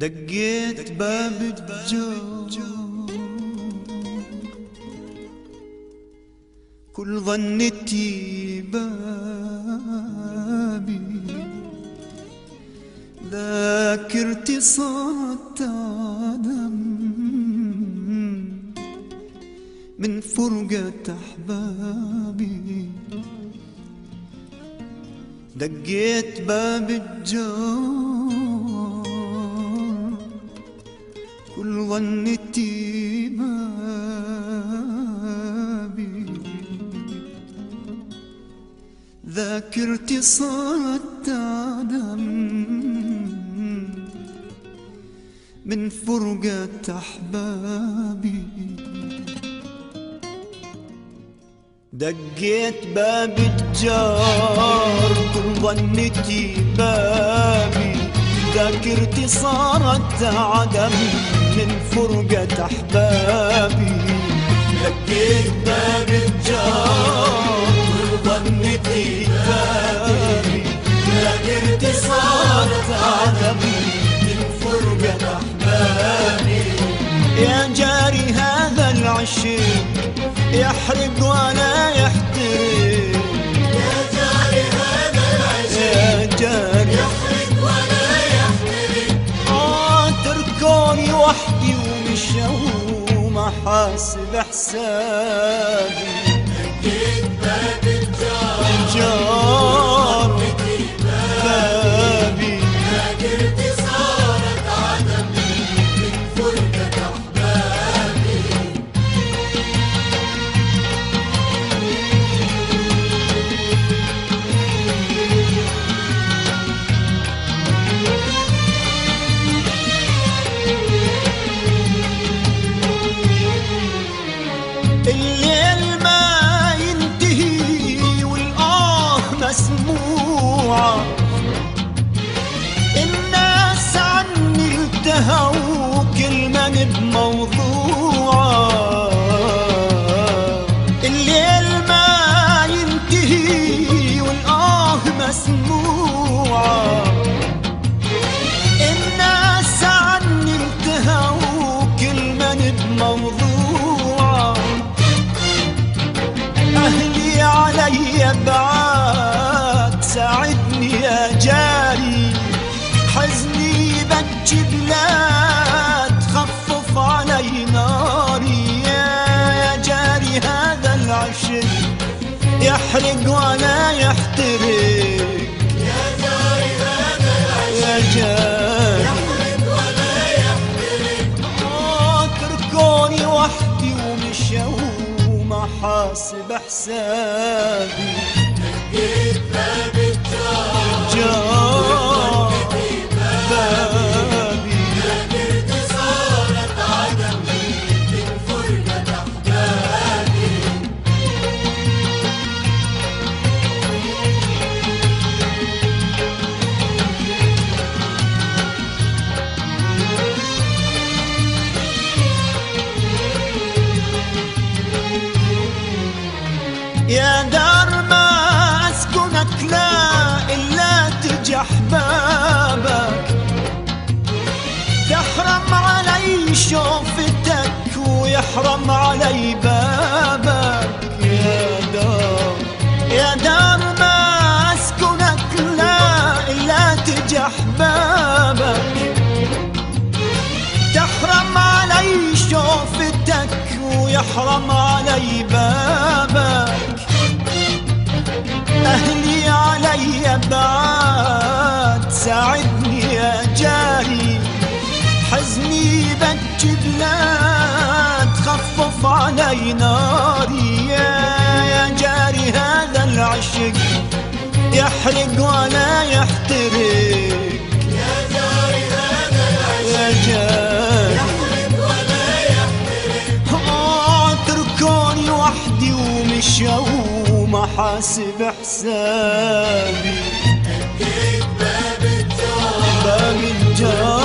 دقيت باب الجار، كل ظنتي بابي، ذاكرتي صارت عدم من فرقة أحبابي. دقيت باب الجار، كل ظنتي بابي، ذاكرتي صارت عدم من فرقة أحبابي. دقيت باب الجار، كل ظنتي بابي، ذاكرتي صارت عدم من فرقة أحبابي. دقيت باب الجار، كل ظنتي بابي، ذاكرتي صارت عدم من فرقة أحبابي. يا جاري هذا العشق يحرق ولا يحترق، يا جاري هذا العشق يا جاري يحرق ولا يحترق. تركوني وحدي ومشوا ما حاسب حسابي. دقيت باب الجار بابي، ذاكرتي صارت عدم من فرقة أحبابي. الليل ما ينتهي والآه مسموعة، الناس عني التهوا كل من بموضوعه. الليل ما ينتهي والآه مسموعة، الناس عني التهوا كل من بموضوعه. أهلي علي بعاد، ساعدني يا جاري، حزني بجي بلاد، خفف علي ناري. يا جاري هذا العشق يحرق ولا يحترق، يا جاري هذا العشق يا جاري يحرق ولا يحترق. تركوني وحدي ومشوا ما حاسب حسابي. دقيت باب الجار، جار بابي، ذاكرتي صارت عدم من فرقة أحبابي. يا دار ما أسكنك لا إلا تجي أحبابك، تحرم علي شوفتك ويحرم علي بابك. يا دار ما أسكنك لا إلا تجي أحبابك، تحرم علي شوفتك ويحرم علي بابك. أهلي علي بعاد، ساعدني يا جاري، حزني بجي بلاد، خفف علي ناري. يا جاري هذا العشق يحرق ولا يحترق، يا جاري هذا العشق يا جاري يحرق ولا يحترق. تركوني وحدي ومشوا ما حاسب حسابي. دقيت باب الجار، باب الجار